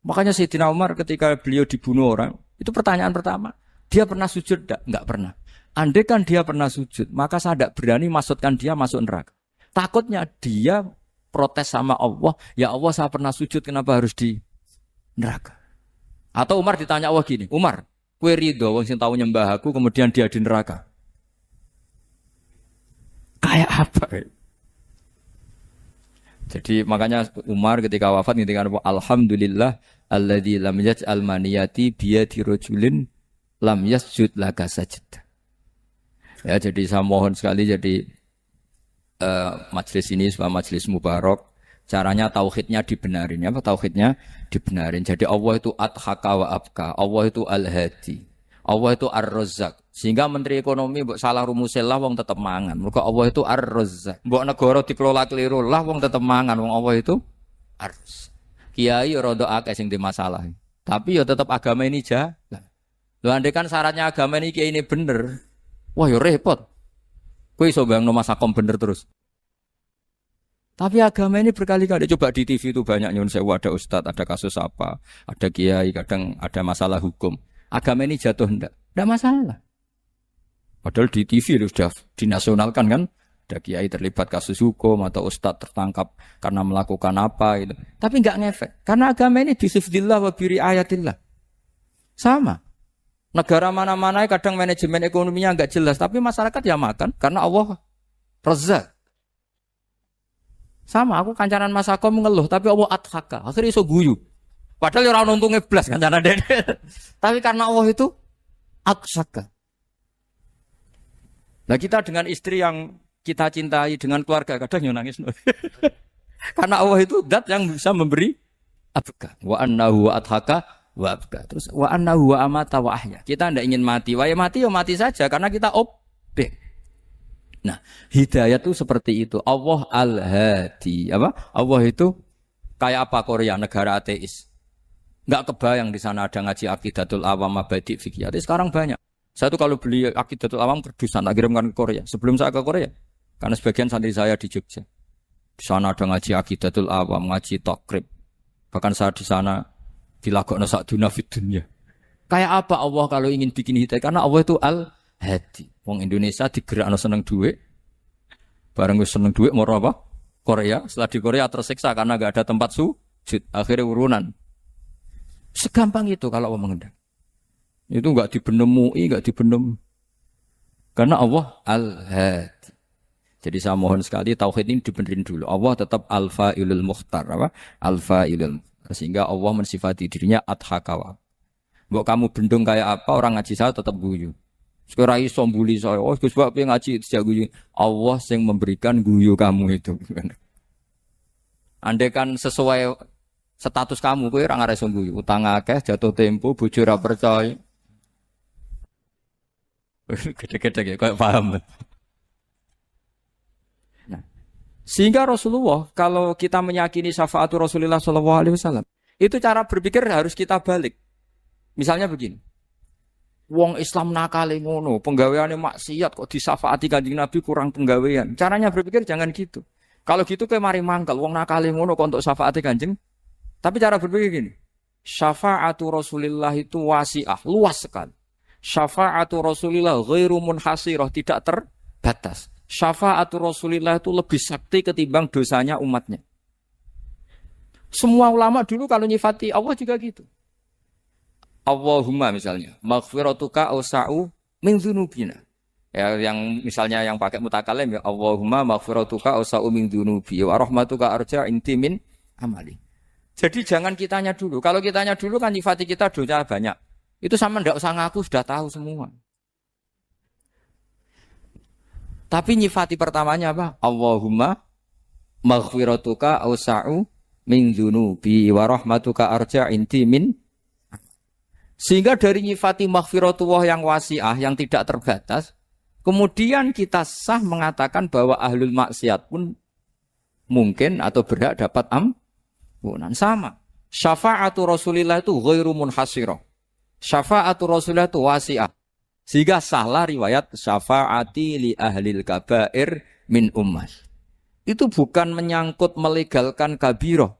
Makanya Sayyidina Umar ketika beliau dibunuh orang, itu pertanyaan pertama, dia pernah sujud enggak? Enggak pernah. Andai kan dia pernah sujud, maka saya tidak berani masukkan dia masuk neraka. Takutnya dia protes sama Allah, ya Allah saya pernah sujud, kenapa harus di neraka? Atau Umar ditanya Allah gini, Umar, kowe ridho wong sing tau nyembah aku kemudian dia di neraka. Kayak apa? Jadi makanya Umar ketika wafat ketika alhamdulillah alladzi lam yaj'al maniyati biyadi rajulin lam yasjud laka sajdah. Ya jadi saya mohon sekali jadi majelis ini sebuah majelis mubarak. Caranya tauhidnya dibenarin. Apa tauhidnya dibenarin. Jadi Allah itu adhaka wa abka. Allah itu al-hadi. Allah itu ar-razzaq. Sehingga Menteri Ekonomi mbok salah rumusil lah wong tetep mangan. Mergo Allah itu ar-razzaq. Mbok negara dikelola keliru lah wong tetep mangan. Wong Allah itu ar-razzaq. Kiai rada akeh sing di masalah. Tapi ya tetep agama ini jalan. Lho andai kan syaratnya agama ini kiai ini bener. Wah ya repot. Kowe iso bayangno masakom bener terus. Tapi agama ini berkali-kali coba di TV itu banyak nyun sewu ada ustadz, ada kasus apa, ada kiai, kadang ada masalah hukum. Agama ini jatuh enggak masalah. Padahal di TV itu sudah dinasionalkan kan, ada kiai terlibat kasus hukum atau ustadz tertangkap karena melakukan apa itu. Tapi enggak ngefek, karena agama ini bisifdillah wa biriayatillah. Sama. Negara mana-mana kadang manajemen ekonominya enggak jelas, tapi masyarakat ya makan karena Allah Razzaq. Sama, aku kancanan masakom ngeluh, tapi Allah adhaka, akhirnya iso guyu. Padahal orang untungnya blas kancanan dede. Tapi karena Allah itu adhaka. Nah kita dengan istri yang kita cintai, dengan keluarga, kadang yang nangis. Karena Allah itu zat yang bisa memberi adhaka. Wa annahu wa adhaka wa abka. Terus wa annahu wa amata wa ahya. Kita tidak ingin mati, wa ya mati saja, karena kita objek. Nah, hidayah itu seperti itu. Allah al-hadi. Apa? Allah itu kayak apa Korea, negara ateis. Enggak kebayang di sana ada ngaji Aqidatul Awam Mabadi' Fikih. Sekarang banyak. Saya tuh kalau beli Aqidatul Awam kerdusan tak kirimkan ke Korea. Sebelum saya ke Korea, karena sebagian santri saya di Jogja. Di sana ada ngaji Aqidatul Awam, ngaji Takrib. Bahkan saya di sana dilagokno sakduna fid dunya. Kayak apa Allah kalau ingin bikin hidayah? Karena Allah itu al-hadi. Wong Indonesia digerakno seneng duit. Bareng wis seneng duit moro apa? Korea. Setelah di Korea tersiksa karena enggak ada tempat sujud. Akhirnya urunan. Segampang itu kalau Allah mengendaki. Itu enggak dibenem MUI, enggak dibenem. Karena Allah al-hadi. Jadi saya mohon sekali tauhid ini dibenerin dulu. Allah tetap al-fa'ilul mukhtar, apa? Al-fa'ilul. Sehingga Allah mensifati dirinya adhakawa. Mbok kamu bendung kayak apa, orang ngaji saya tetap guyu. Sekarang iso mbuli saya, oh Gus Bak ngaji tidak guyu. Allah yang memberikan guyu kamu itu. Andai kan sesuai status kamu, kowe ora ngarep guyu. Utang akeh, jatuh tempo, bojo ora percaya. Gede-gede ya, kayak paham. Nah, sehingga Rasulullah kalau kita meyakini syafaatu Rasulullah SAW, itu cara berpikir harus kita balik. Misalnya begini. Wong Islam nakale ngono, penggaweane maksiat kok disyafaati Kanjeng Nabi kurang penggawean. Caranya berpikir jangan gitu. Kalau gitu kowe mari mangkel, wong nakale ngono kok untuk syafaati Kanjeng. Tapi cara berpikir gini. Syafaatu Rasulillah itu wasi'ah, luas sekali. Syafaatu Rasulillah ghairu munhasirah, tidak terbatas. Syafaatu Rasulillah itu lebih sakti ketimbang dosanya umatnya. Semua ulama dulu kalau nyifati Allah juga gitu. Allahumma misalnya, maghfiratuka awsa'u min dzunubina. Ya, yang misalnya yang pakai mutakalim ya Allahumma maghfiratuka awsa'u min dzunubi wa rahmatuka arja inti min amali. Jadi jangan kitanya dulu. Kalau kitanya dulu kan nyifati kita dosa banyak. Itu sama ndak usah ngaku sudah tahu semua. Tapi nyifati pertamanya apa? Allahumma maghfiratuka awsa'u min dzunubi wa rahmatuka arja inti min. Sehingga dari nyifati maghfiratullah yang wasi'ah, yang tidak terbatas, kemudian kita sah mengatakan bahwa ahlul maksiat pun mungkin atau berhak dapat ampunan. Sama. Syafa'atu Rasulillah itu ghairu munhasirah. Syafa'atu Rasulillah itu wasi'ah. Sehingga sahlah riwayat syafa'ati li ahlil kabair min ummah. Itu bukan menyangkut melegalkan kabirah.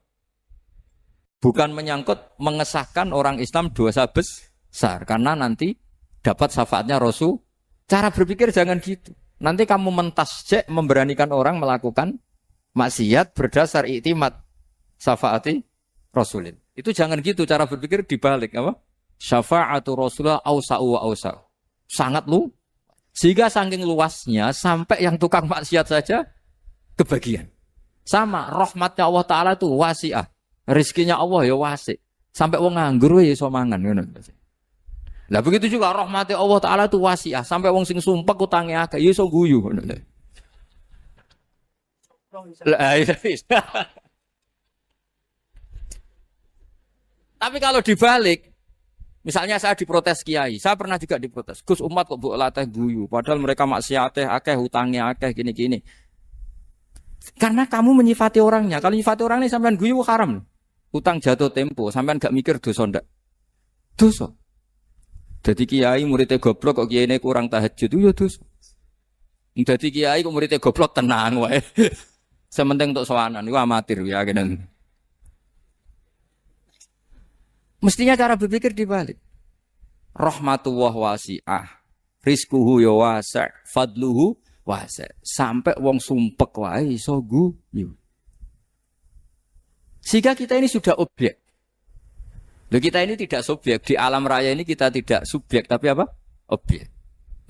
Bukan menyangkut mengesahkan orang Islam dosa besar. Karena nanti dapat syafaatnya Rasul. Cara berpikir jangan gitu. Nanti kamu mentasjek memberanikan orang melakukan maksiat berdasar iktimat syafaati Rasulin. Itu jangan gitu cara berpikir dibalik apa? Syafa'atu Rasulullah awsa'u wa awsa'u. Sangat lu. Sehingga saking luasnya sampai yang tukang maksiat saja kebagian. Sama rahmatnya Allah Ta'ala itu wasi'ah. Rizkinya Allah ya wasi. Sampai wong nganggur ya iso mangan ngono. Lah begitu juga rahmatnya Allah Ta'ala itu wasi'ah. Sampai wong sing sumpek utange akeh ya iso guyu ngono. Tapi kalau dibalik, misalnya saya diprotes kiai, saya pernah juga diprotes. Gus umat kok mbok latih guyu, padahal mereka maksiate akeh, hutangnya akeh gini-gini. Karena kamu menyifati orangnya. Kalau menyifati orangnya sampean guyu haram. Utang jatuh tempo, sampean gak mikir dosa ndak? Dosa. Jadi kiai muridnya goblok kok kiai ini kurang tahajud itu ya dosa. Jadi kiai kok muridnya goblok tenang wae. Sementing untuk sowanan itu amatir ya kenen. Mestinya cara berpikir dibalik. Rahmatullah wasi'ah. Rizquhu ya wasi', fadluhu wasi'. Sampai wong sumpek wae iso guyu. Sehingga kita ini sudah objek. Loh, kita ini tidak subjek. Di alam raya ini kita tidak subjek, tapi apa? Objek.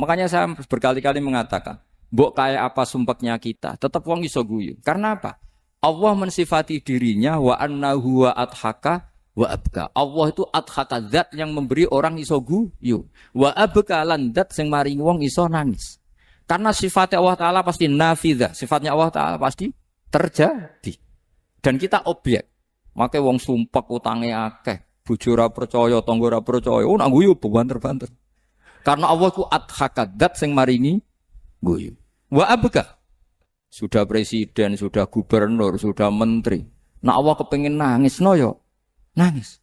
Makanya saya berkali-kali mengatakan, mbok kayak apa sumpeknya kita, tetap wong iso guyu. Karena apa? Allah mensifati dirinya wa annahu wa adhaka wa abka. Allah itu adhaka, zat yang memberi orang iso guyu. Wa abka lan zat sing maringi wong iso nangis. Karena sifatnya Allah Ta'ala pasti nafidah. Sifatnya Allah Ta'ala pasti terjadi. Dan kita objek. Makanya wong sumpek utange akeh, bojo ora percaya, tangga ora percaya. Oh nak guyu banter-banter. Karena Allah ku adhakadat sing maringi guyu. Wa abka. Sudah presiden, sudah gubernur, sudah menteri. Nak Allah kepengin nangis no yo. Nangis.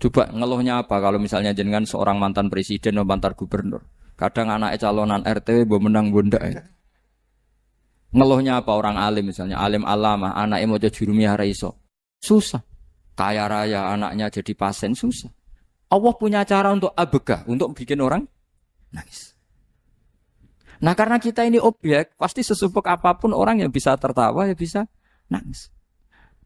Coba ngeluhnya apa kalau misalnya jenengan seorang mantan presiden atau mantan gubernur. Kadang anaknya calonan RT mbok menang bondak. Ngeluhnya apa orang alim misalnya, alim alamah, anaknya mau jadi jurumiyah raiso. Susah. Kaya raya anaknya jadi pasien, susah. Allah punya cara untuk abega, untuk bikin orang nangis. Nah karena kita ini objek, pasti sesupek apapun orang yang bisa tertawa, ya bisa nangis.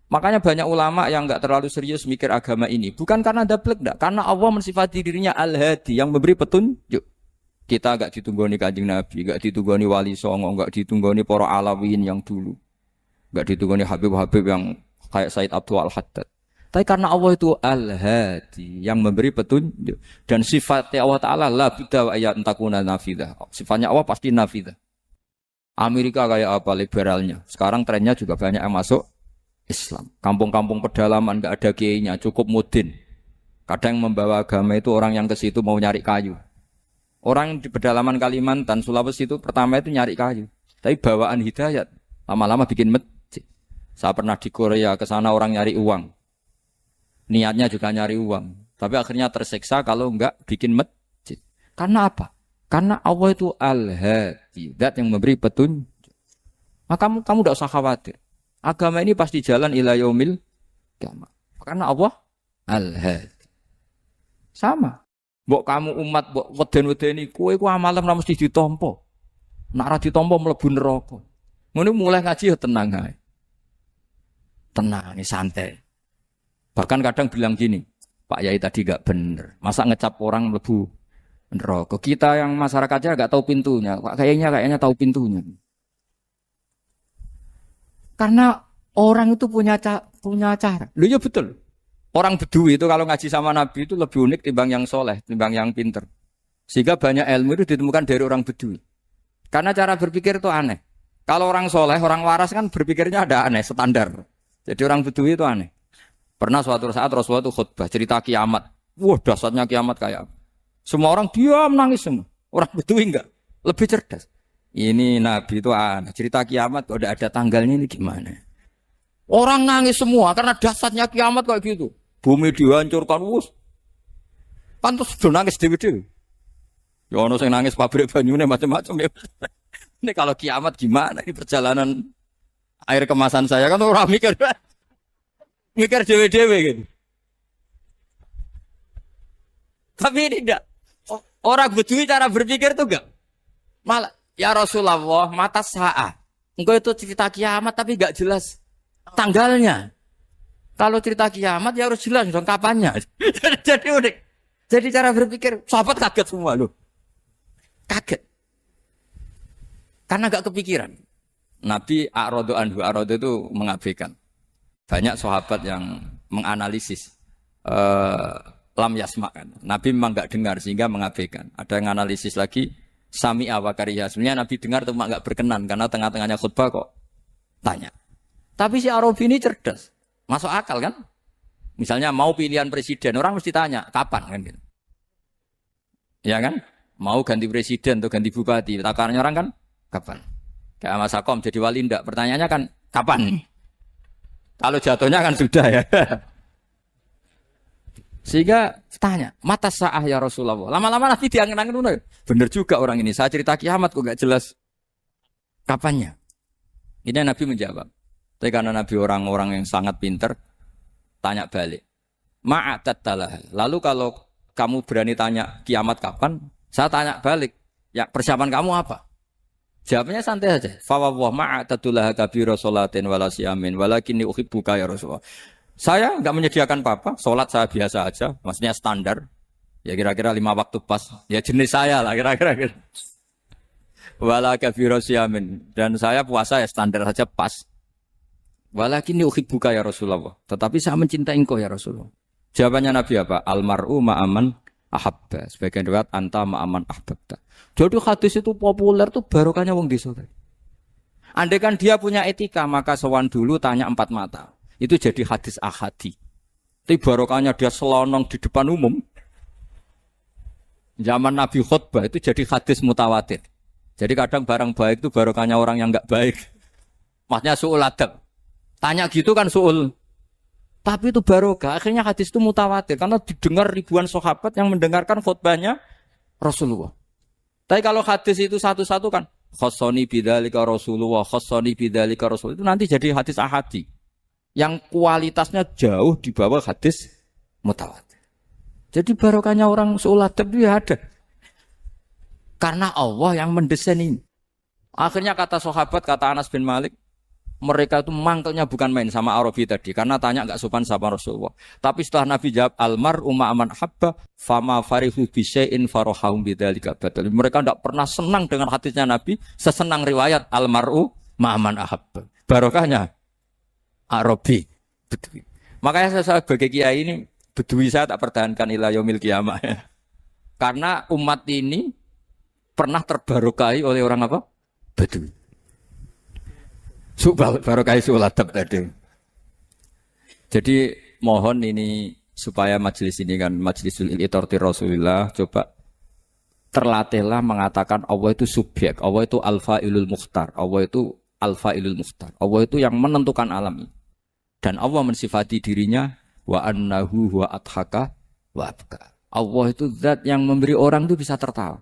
Makanya banyak ulama yang enggak terlalu serius mikir agama ini. Bukan karena dablek, enggak. Karena Allah mensifati dirinya Al-Hadi, yang memberi petunjuk. Kita enggak ditunggoni Kanjeng Nabi, enggak ditunggoni Wali Songo, enggak ditunggoni para Alawiyyin yang dulu. Enggak ditunggoni Habib-Habib yang kayak Said Abdul Al-Haddad. Tapi karena Allah itu Al-Hadi, yang memberi petunjuk. Dan sifatnya Allah Ta'ala la budda wa ayat takuna nafidah. Sifatnya Allah pasti nafidah. Amerika kayak apa liberalnya. Sekarang trennya juga banyak yang masuk Islam. Kampung-kampung pedalaman enggak ada kiainya, cukup mudin. Kadang membawa agama itu orang yang ke situ mau nyari kayu. Orang di pedalaman Kalimantan, Sulawesi itu pertama itu nyari kayu. Tapi bawaan hidayat, lama-lama bikin masjid. Saya pernah di Korea, ke sana orang nyari uang. Niatnya juga nyari uang. Tapi akhirnya tersiksa kalau enggak bikin masjid. Karena apa? Karena Allah itu Al-Hadi, zat yang memberi petunjuk. Maka kamu tidak usah khawatir. Agama ini pasti jalan ila yaumil qiyamah. Karena Allah Al-Hadi. Sama. Mbok kamu umat mbok weden-wedeni kowe ku amalan ora mesti ditampa. Nek ora ditampa mlebu neraka. Ngono mulai ngaji ya tenang ae. Tenang, santai. Bahkan kadang bilang gini, Pak Yai tadi gak bener. Masa ngecap orang mlebu neraka? Kita yang masyarakatnya gak tahu pintunya. Kayaknya tahu pintunya. Karena orang itu punya cara. Lho ya betul. Orang Bedui itu kalau ngaji sama Nabi itu lebih unik timbang yang soleh, timbang yang pinter. Sehingga banyak ilmu itu ditemukan dari orang Bedui. Karena cara berpikir itu aneh. Kalau orang soleh, orang waras kan berpikirnya ada aneh, standar. Jadi orang Bedui itu aneh. Pernah suatu saat Rasulullah itu khutbah, cerita kiamat. Wah dahsyatnya kiamat kayak apa. Semua orang diam nangis semua. Orang Bedui enggak, lebih cerdas. Ini Nabi itu aneh, cerita kiamat kok ada tanggalnya ini gimana. Orang nangis semua karena dahsyatnya kiamat kayak gitu. Bumi dihancurkan, wus. Pantas sudah nangis dewe-dewe. Ya ono sing nangis pabrik banyune macam-macam ya. Ini kalau kiamat gimana ini perjalanan air kemasan saya kan orang mikir. Mikir dewe-dewe gitu. Tapi ini enggak. Orang Bedui cara berpikir tuh enggak. Malah, ya Rasulullah, mata sa'ah. Engkau itu cerita kiamat tapi enggak jelas tanggalnya. Kalau cerita kiamat ya harus jelas dong kapannya. Jadi unik. Jadi cara berpikir, sahabat kaget semua loh. Kaget. Karena enggak kepikiran. Nabi A'radu anhu, A'radu itu mengabaikan. Banyak sahabat yang menganalisis. Lam yasma kan. Nabi memang enggak dengar sehingga mengabaikan. Ada yang analisis lagi sami'a wa kariha. Sebenarnya Nabi dengar cuma enggak berkenan karena tengah-tengahnya khutbah kok tanya. Tapi si Arabi ini cerdas. Masuk akal kan? Misalnya mau pilihan presiden, orang mesti tanya kapan kan gitu. Ya kan? Mau ganti presiden atau ganti bupati, takarannya orang kan kapan? Kayak Mas Akom jadi wali ndak? Pertanyaannya kan kapan? Kalau jatuhnya kan sudah ya. Sehingga tanya, mata sa'ah ya Rasulullah. Lama-lama Nabi diangen-angen. Bener juga orang ini. Saya cerita kiamat kok gak jelas kapannya. Ini Nabi menjawab. Tapi karena Nabi orang-orang yang sangat pinter, tanya balik. Ma'atat talah. Lalu kalau kamu berani tanya kiamat kapan, saya tanya balik. Ya persiapan kamu apa? Jawabnya santai aja. Fawwah ma'atatullah kabira sholatin wala siyamin walakinni uhibbuka ya Rasulullah. Saya enggak menyediakan apa-apa, salat saya biasa aja, maksudnya standar. Ya kira-kira 5 waktu pas. Ya jenis saya lah kira-kira. Wala kabira siyamin, dan saya puasa ya standar saja pas. Walakinni uhibbuka ya Rasulullah. Tetapi saya mencintai engkau ya Rasulullah. Jawabannya Nabi apa? Almar'u ma'aman ahabba. Sebagian riwayat anta ma'aman ahbabta. Jadi hadis itu populer tuh barokahnya wong desa. Andai kan dia punya etika, maka sowan dulu tanya 4 mata. Itu jadi hadis ahadi. Tapi barokahnya dia selonong di depan umum. Zaman Nabi khutbah itu jadi hadis mutawatir. Jadi kadang barang baik itu barokahnya orang yang enggak baik. Maksudnya su'ul adab. Tanya gitu kan su'ul. Tapi itu barokah. Akhirnya hadis itu mutawatir. Karena didengar ribuan sahabat yang mendengarkan khutbahnya Rasulullah. Tapi kalau hadis itu satu-satu kan. Khossoni bidzalika Rasulullah. Khossoni bidzalika Rasulullah. Itu nanti jadi hadis ahadi. Yang kualitasnya jauh di bawah hadis mutawatir. Jadi barokahnya orang su'ul adab itu ya ada. Karena Allah yang mendesain ini. Akhirnya kata sahabat, kata Anas bin Malik, mereka itu mangkelnya bukan main sama Arabi tadi. Karena tanya enggak sopan sama Rasulullah. Tapi setelah Nabi jawab, almar'u ma'aman habba, fama farihu bisyai'in farohahum bidzalika badal. Mereka enggak pernah senang dengan hadisnya Nabi, sesenang riwayat almar'u ma'aman ahabba. Barokahnya Arabi, Bedui. Makanya saya sebagai kiai ini, Bedui saya tak pertahankan ila yaumil qiyamah. Karena umat ini pernah terbarokai oleh orang apa? Bedui. Barokai suladab tadi. Jadi mohon ini supaya majelis ini kan majlisul itorti Rasulullah, coba terlatihlah mengatakan Allah itu subjek, Allah itu al-fa'ilul mukhtar, Allah itu al-fa'ilul mukhtar, Allah itu yang menentukan alam ini. Dan Allah mensifati dirinya wa annahu wa adhaka wa abka. Allah itu zat yang memberi orang itu bisa tertawa.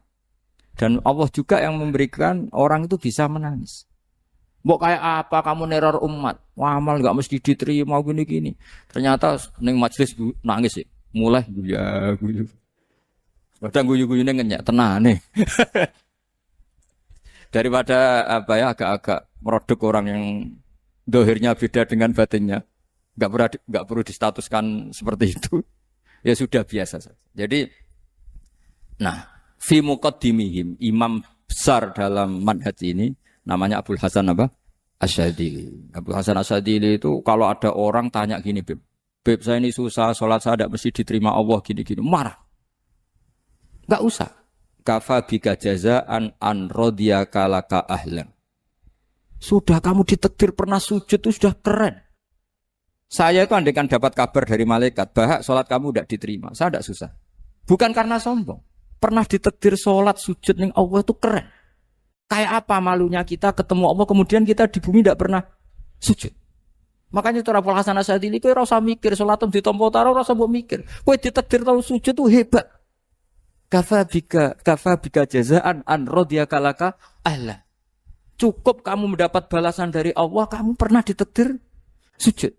Dan Allah juga yang memberikan orang itu bisa menangis. Mbok kayak apa kamu neror umat? Wah, amal enggak mesti diterima gini-gini. Ternyata ning majelis nangis sih. Mulai guyu. Padahal guyu-guyune ngenyek tenane. Daripada apa ya agak-agak merodok orang yang dohirnya beda dengan batinnya. Enggak perlu distatuskan seperti itu. Ya sudah biasa saja. Jadi nah, fi muqaddimihim, imam besar dalam manhaj ini namanya Abul Hasan apa? Asyadili. Abul Hasan Asyadili itu kalau ada orang tanya gini, Beb saya ini susah, sholat saya tidak mesti diterima Allah gini-gini, marah. Enggak usah. Kafa bika jazaan an radiyaka laka ahlan. Sudah kamu ditakdir pernah sujud itu sudah keren. Saya itu andaikan dapat kabar dari malaikat, bahak sholat kamu tidak diterima, saya tidak susah. Bukan karena sombong. Pernah ditakdir sholat sujud ning Allah itu keren. Kayak apa malunya kita ketemu Allah kemudian kita di bumi tidak pernah sujud. Makanya itu Abul Hasan Asyadili kowe ora usah mikir salatem ditampa taro ora usah mbok mikir. Kowe ditakdir tau sujud itu hebat. Kafa bika jazaan an radiyaka laka ahla. Cukup kamu mendapat balasan dari Allah, kamu pernah ditakdir sujud.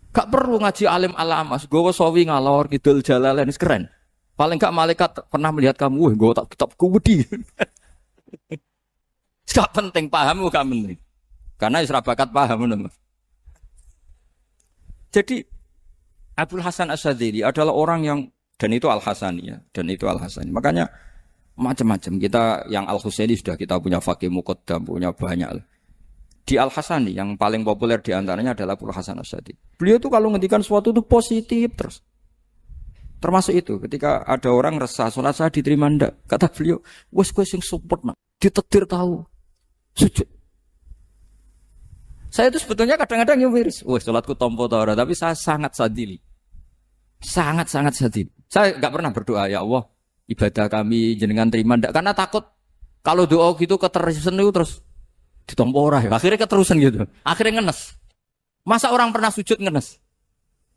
Gak perlu ngaji alim alamas, gowo sawi ngalor kidul jalalain keren. Paling gak malaikat pernah melihat kamu, wah gowo tak kitab kuwedi. Gak penting paham gak penting. Karena isra bakat paham ngono. Jadi Abdul Hasan Asyadzili adalah orang yang dan itu Al-Hasani ya, dan itu Al-Hasani. Makanya macam-macam kita yang Al-Husaini sudah kita punya Faqih Muqaddam, punya banyak. Di Al-Hasani yang paling populer di antaranya adalah Abdul Hasan Asyadzili. Beliau tuh kalau ngendikan sesuatu itu positif terus. Termasuk itu ketika ada orang resah salat saya diterima ndak, kata beliau, "Wes kowe sing support nak, ditetir tahu." Sujud. Saya itu sebetulnya kadang-kadang yang miris. Wah, sholatku tompo ora, tapi saya sangat sadili. Sangat-sangat sadili. Saya enggak pernah berdoa, ya Allah, ibadah kami jenengan terima ndak, karena takut kalau doa gitu keterusan itu terus ditompo ora ya. Akhirnya keterusan gitu. Akhirnya ngenes. Masa orang pernah sujud ngenes?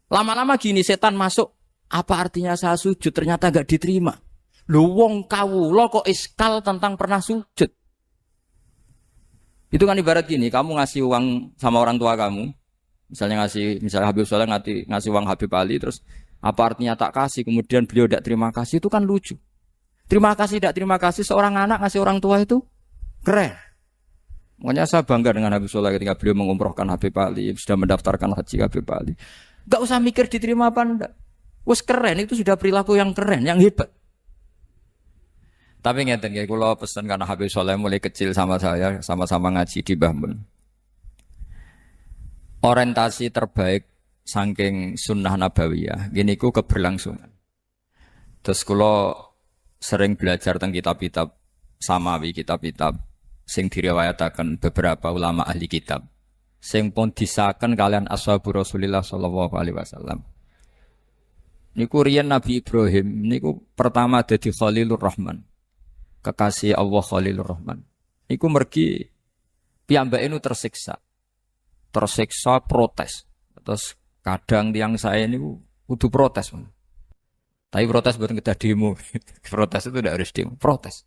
Lama-lama gini setan masuk, apa artinya saya sujud ternyata enggak diterima. Lho wong kawula kok iskal tentang pernah sujud. Itu kan ibarat gini, kamu ngasih uang sama orang tua kamu, misalnya Habib Soleh ngasih uang Habib Ali, terus apa artinya tak kasih, kemudian beliau tidak terima kasih, itu kan lucu. Terima kasih, tidak terima kasih, seorang anak ngasih orang tua itu keren. Makanya saya bangga dengan Habib Soleh ketika beliau mengumrohkan Habib Ali, sudah mendaftarkan haji Habib Ali. Gak usah mikir diterima apa enggak. Wes keren, itu sudah perilaku yang keren, yang hebat. Tapi ngeten nggih kula pesen karena Habib Soleh mulai kecil sama saya, sama-sama ngaji di Mbah Mun. Orientasi terbaik saking sunnah nabawiyah gini ku keberlangsungan. Terus kula sering belajar tentang kitab-kitab samawi, kitab-kitab sing diriwayataken beberapa ulama ahli kitab. Sing pun disahkan kalian ashabu Rasulillah sallallahu alaihi wasallam. Niku riyen Nabi Ibrahim niku pertama dadi Khalilur Rahman. Kekasih Allah Khalilur Rahman. Iku mergi piyambake nu tersiksa protes. Terus kadang tiang saya ini kudu protes. Tapi protes bukan kita demo. Protes itu tidak harus demo, protes.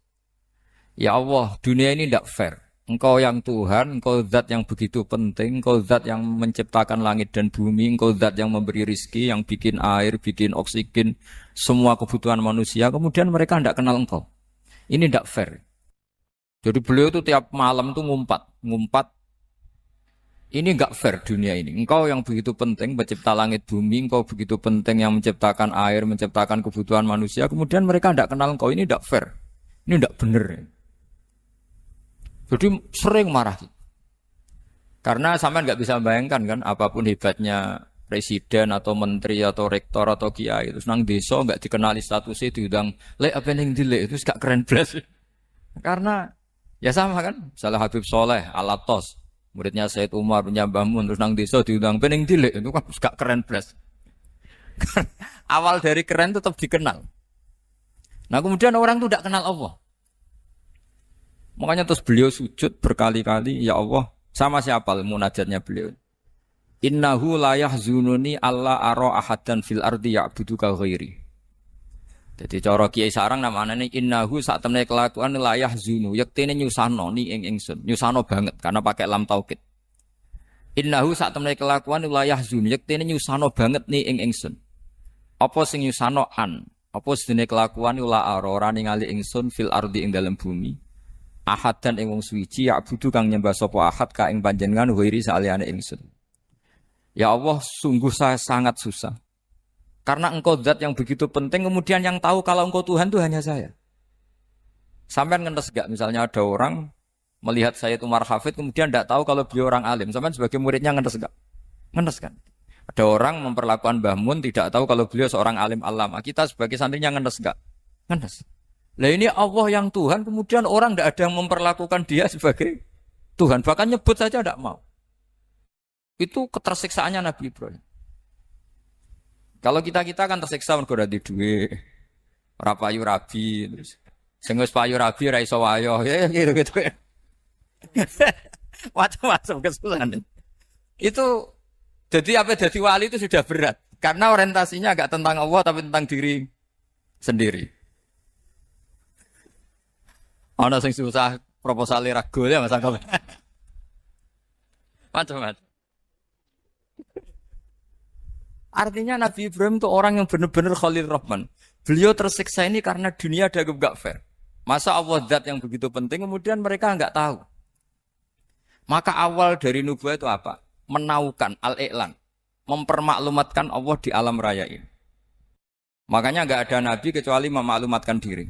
Ya Allah, dunia ini tidak fair. Engkau yang Tuhan, engkau zat yang begitu penting, engkau zat yang menciptakan langit dan bumi, engkau zat yang memberi rizki, yang bikin air, bikin oksigen, semua kebutuhan manusia, kemudian mereka tidak kenal engkau. Ini tidak fair. Jadi beliau itu tiap malam itu ngumpat. Ini enggak fair dunia ini. Engkau yang begitu penting mencipta langit bumi, engkau begitu penting yang menciptakan air, menciptakan kebutuhan manusia, kemudian mereka tidak kenal engkau. Ini tidak fair. Ini tidak benar. Jadi sering marah. Karena sampean enggak bisa bayangkan kan apapun hebatnya presiden atau menteri atau rektor atau kiai terus nang desa enggak dikenali statusnya diundang lek apa ning dilek itu gak keren blas. Karena ya sama kan, misalnya Habib Soleh Alatos, muridnya Said Umar punya Mbah Mun terus nang desa diundang pening dilek itu kan gak keren blas. Awal dari keren tetap dikenal. Nah kemudian orang itu tidak kenal Allah. Makanya terus beliau sujud berkali-kali, ya Allah, sama siapa munajatnya beliau. Innahu la yahzununi alla ara ahadan fil ardi ya'buduka ghairi. Jadi cara kiai sarang namane innahu sak temene kelakuan la yahzunu, yektene nyusano ni ing ingsun, nyusano banget karena pakai lam taukid. Innahu sak temene kelakuan la yahzunu, yektene nyusano banget ni ing ingsun. Apa sing nyusano an? Apa sedene kelakuan la ora ningali ingsun fil ardi ing dalam bumi. Ahadan ing wong suwiji ya'budu kang nyembah sapa ahad ka ing panjenengan ghairi saliyane ingsun. Ya Allah, sungguh saya sangat susah. Karena engkau zat yang begitu penting, kemudian yang tahu kalau engkau Tuhan itu hanya saya. Sampai ngenes gak? Misalnya ada orang melihat Sayyid Umar Hafid, kemudian tidak tahu kalau beliau orang alim. Sampai sebagai muridnya ngenes gak? Ngenes kan? Ada orang memperlakukan Mbah Mun, tidak tahu kalau beliau seorang alim alama. Kita sebagai santrinya ngenes gak? Ngenes. Lah ini Allah yang Tuhan, kemudian orang tidak ada yang memperlakukan dia sebagai Tuhan. Bahkan nyebut saja tidak mau. Itu ketersiksaannya Nabi Ibrahim. Kalau kita kan tersiksa mergo ora di duwe, ora payu rabi, terus sing wis payu rabi ora iso wayo, ya gitu. Macam-macam kesusahan. Itu jadi apa jadi wali itu sudah berat karena orientasinya agak tentang Allah tapi tentang diri sendiri. Ana sing susah proposal ragu ya Mas Angkop. Macam-macam. Artinya Nabi Ibrahim itu orang yang benar-benar Khalil Rahman. Beliau tersiksa ini karena dunia dianggap gak fair. Masa Allah zat yang begitu penting kemudian mereka nggak tahu. Maka awal dari nubuah itu apa? Menaukan al-i'lan, mempermaklumatkan Allah di alam raya ini. Makanya nggak ada nabi kecuali memaklumatkan diri.